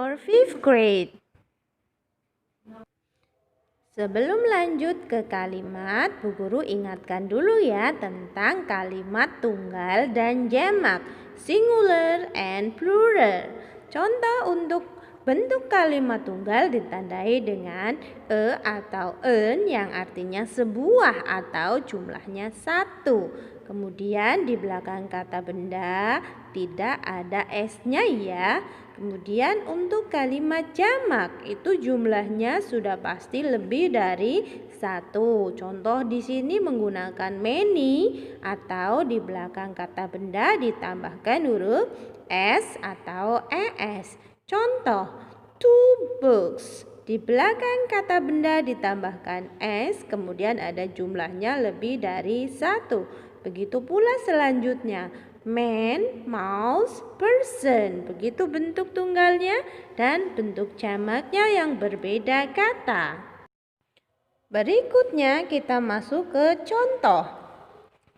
your fifth grade. Sebelum lanjut ke kalimat, Bu Guru ingatkan dulu ya tentang kalimat tunggal dan jamak, singular and plural. Contoh untuk bentuk kalimat tunggal ditandai dengan e atau en yang artinya sebuah atau jumlahnya satu. Kemudian di belakang kata benda tidak ada s-nya ya. Kemudian untuk kalimat jamak itu jumlahnya sudah pasti lebih dari satu. Contoh di sini menggunakan many atau di belakang kata benda ditambahkan huruf s atau es. Contoh, two books. Di belakang kata benda ditambahkan s, kemudian ada jumlahnya lebih dari satu. Begitu pula selanjutnya, man, mouse, person. Begitu bentuk tunggalnya dan bentuk jamaknya yang berbeda kata. Berikutnya kita masuk ke contoh.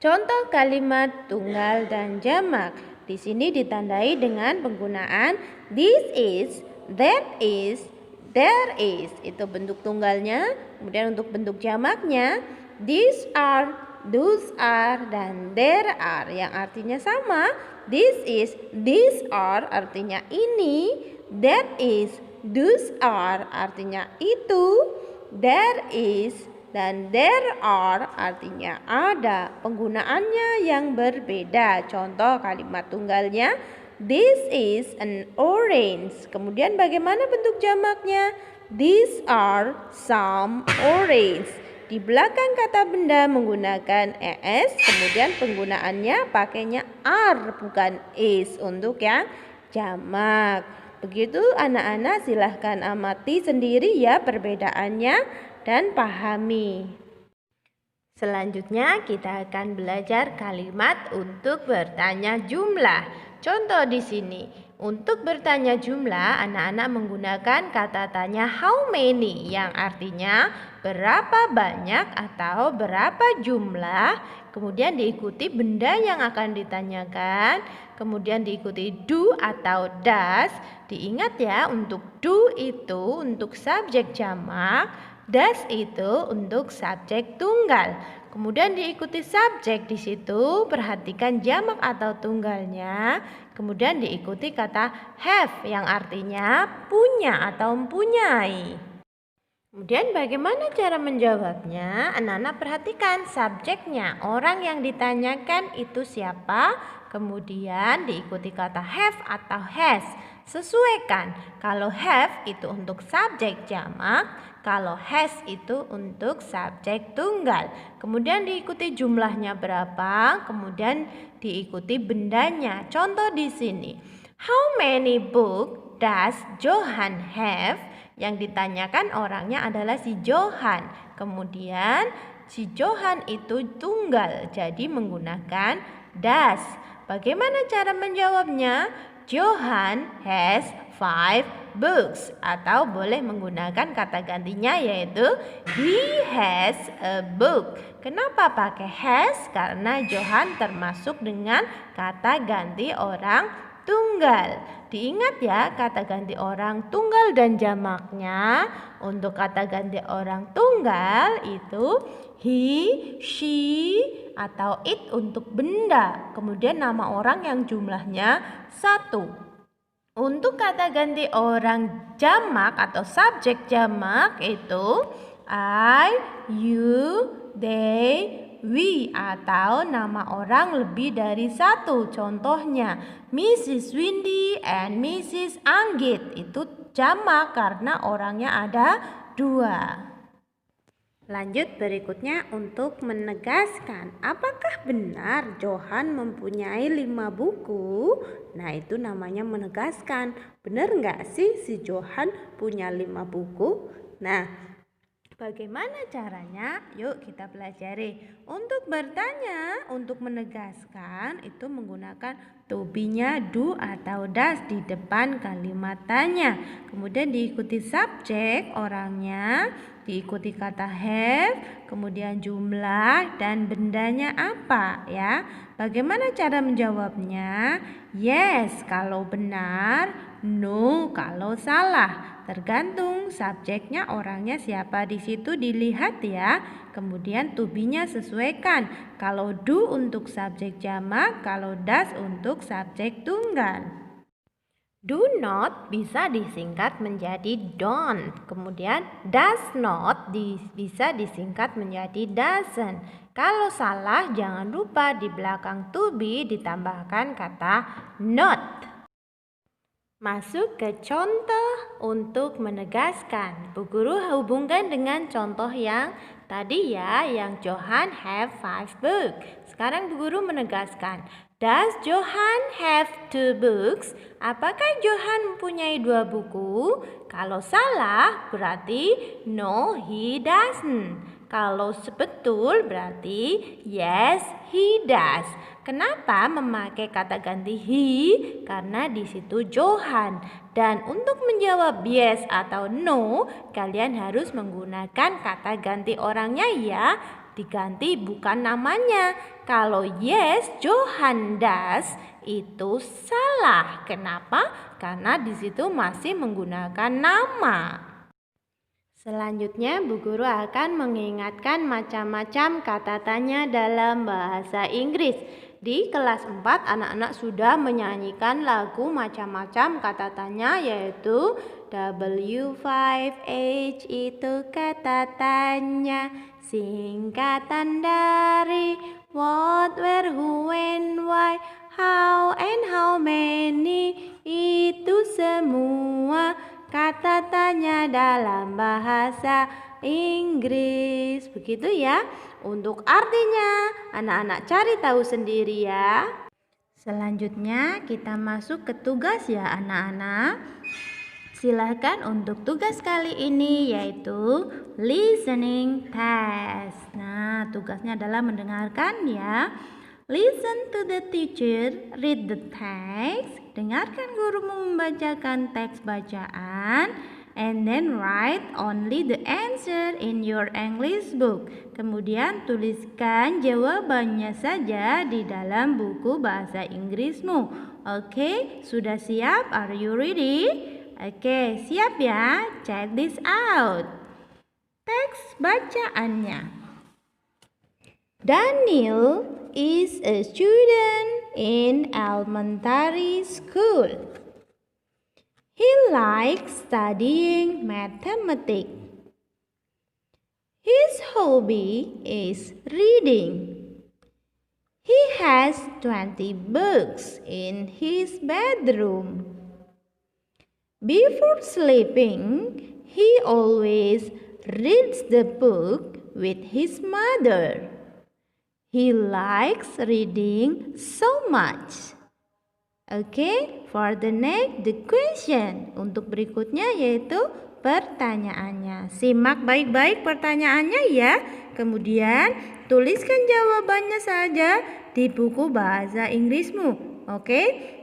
Contoh kalimat tunggal dan jamak. Di sini ditandai dengan penggunaan this is, that is, there is. Itu bentuk tunggalnya. Kemudian untuk bentuk jamaknya, these are, those are, dan there are yang artinya sama. This is, these are artinya ini. That is, those are artinya itu. There is dan there are artinya ada. Penggunaannya yang berbeda. Contoh kalimat tunggalnya, this is an orange. Kemudian bagaimana bentuk jamaknya? These are some orange. Di belakang kata benda menggunakan es, kemudian penggunaannya pakainya are bukan is untuk yang jamak. Begitu anak-anak, silahkan amati sendiri ya perbedaannya dan pahami. Selanjutnya kita akan belajar kalimat untuk bertanya jumlah. Contoh di sini, untuk bertanya jumlah anak-anak menggunakan kata tanya how many yang artinya berapa banyak atau berapa jumlah. Kemudian diikuti benda yang akan ditanyakan. Kemudian diikuti do atau does. Diingat ya, untuk do itu untuk subjek jamak, does itu untuk subjek tunggal. Kemudian diikuti subjek di situ, perhatikan jamak atau tunggalnya. Kemudian diikuti kata have yang artinya punya atau mempunyai. Kemudian bagaimana cara menjawabnya? Anak-anak perhatikan subjeknya, orang yang ditanyakan itu siapa. Kemudian diikuti kata have atau has. Sesuaikan, kalau have itu untuk subjek jamak, kalau has itu untuk subjek tunggal. Kemudian diikuti jumlahnya berapa, kemudian diikuti bendanya. Contoh di sini, how many books does Johan have? Yang ditanyakan orangnya adalah si Johan. Kemudian si Johan itu tunggal, jadi menggunakan does. Bagaimana cara menjawabnya? Johan has 5 books, atau boleh menggunakan kata gantinya yaitu he has a book. Kenapa pakai has? Karena Johan termasuk dengan kata ganti orang tunggal. Diingat ya, kata ganti orang tunggal dan jamaknya. Untuk kata ganti orang tunggal itu he, she, atau it untuk benda. Kemudian nama orang yang jumlahnya 1. Untuk kata ganti orang jamak atau subjek jamak itu I, you, they, we, atau nama orang lebih dari 1. Contohnya Mrs. Windy and Mrs. Anggit, itu jamak karena orangnya ada 2. Lanjut berikutnya untuk menegaskan apakah benar Johan mempunyai 5 buku. Nah, itu namanya menegaskan. Benar nggak sih si Johan punya 5 buku? Nah, bagaimana caranya? Yuk kita pelajari. Untuk bertanya, untuk menegaskan itu menggunakan to be-nya do atau does di depan kalimat tanya. Kemudian diikuti subjek orangnya, diikuti kata have, kemudian jumlah dan bendanya apa ya. Bagaimana cara menjawabnya? Yes kalau benar, no kalau salah. Tergantung subjeknya, orangnya siapa di situ dilihat ya. Kemudian to be-nya sesuaikan. Kalau do untuk subjek jamak, kalau does untuk subjek tunggal. Do not bisa disingkat menjadi don't. Kemudian does not bisa disingkat menjadi doesn't. Kalau salah jangan lupa di belakang to be ditambahkan kata not. Masuk ke contoh untuk menegaskan. Bu Guru hubungkan dengan contoh yang tadi ya, yang Johan have 5 books. Sekarang Bu Guru menegaskan. Does Johan have 2 books? Apakah Johan mempunyai 2 buku? Kalau salah berarti no he doesn't. Kalau sebetul berarti yes he does. Kenapa memakai kata ganti he? Karena di situ Johan. Dan untuk menjawab yes atau no, kalian harus menggunakan kata ganti orangnya ya. Diganti bukan namanya. Kalau yes Johan does itu salah. Kenapa? Karena di situ masih menggunakan nama. Selanjutnya, Bu Guru akan mengingatkan macam-macam kata tanya dalam bahasa Inggris. Di kelas 4, anak-anak sudah menyanyikan lagu macam-macam kata tanya, yaitu W5H itu kata tanya, singkatan dari what, where, who, and why, how, and how many. Itu semua kata tanya dalam bahasa Inggris. Begitu ya. Untuk artinya anak-anak cari tahu sendiri ya. Selanjutnya kita masuk ke tugas ya anak-anak. Silahkan untuk tugas kali ini yaitu listening test. Nah, tugasnya adalah mendengarkan ya. Listen to the teacher, read the text. Dengarkan guru membacakan teks bacaan. And then write only the answer in your English book. Kemudian tuliskan jawabannya saja di dalam buku bahasa Inggrismu. Oke, sudah siap? Are you ready? Oke, siap ya? Check this out. Teks bacaannya. Daniel is a student in elementary school. He likes studying mathematics. His hobby is reading. He has 20 books in his bedroom. Before sleeping, he always reads the book with his mother. He likes reading so much. Okay, for the next, the question. Untuk berikutnya yaitu pertanyaannya. Simak baik-baik pertanyaannya ya. Kemudian tuliskan jawabannya saja di buku bahasa Inggrismu. Oke.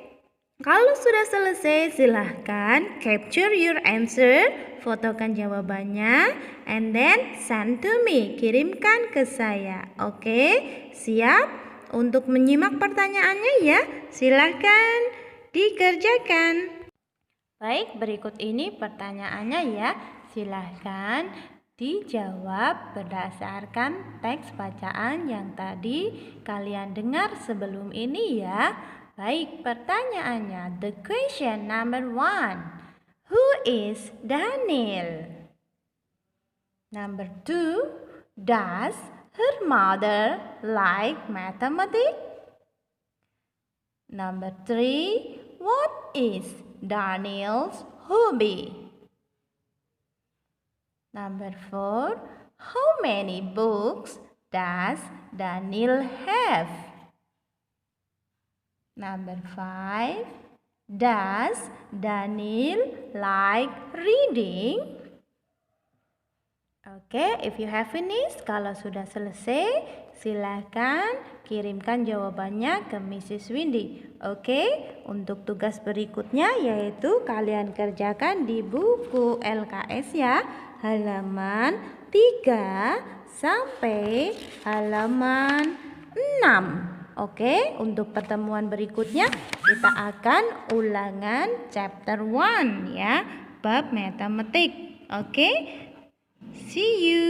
Kalau sudah selesai, silahkan capture your answer, fotokan jawabannya, and then send to me, kirimkan ke saya. Oke, siap untuk menyimak pertanyaannya ya? Silahkan dikerjakan. Baik, berikut ini pertanyaannya ya. Silahkan dijawab berdasarkan teks bacaan yang tadi kalian dengar sebelum ini ya. Baik, pertanyaannya. The question number 1. Who is Daniel? Number 2. Does her mother like mathematics? Number 3. What is Daniel's hobby? Number 4. How many books does Daniel have? Number 5. Does Daniel like reading? Oke, if you have finished, kalau sudah selesai, silakan kirimkan jawabannya ke Mrs. Windy. Oke, untuk tugas berikutnya yaitu kalian kerjakan di buku LKS ya, halaman 3 sampai halaman 6. Oke, untuk pertemuan berikutnya kita akan ulangan chapter 1 ya, bab matematik. Oke, see you.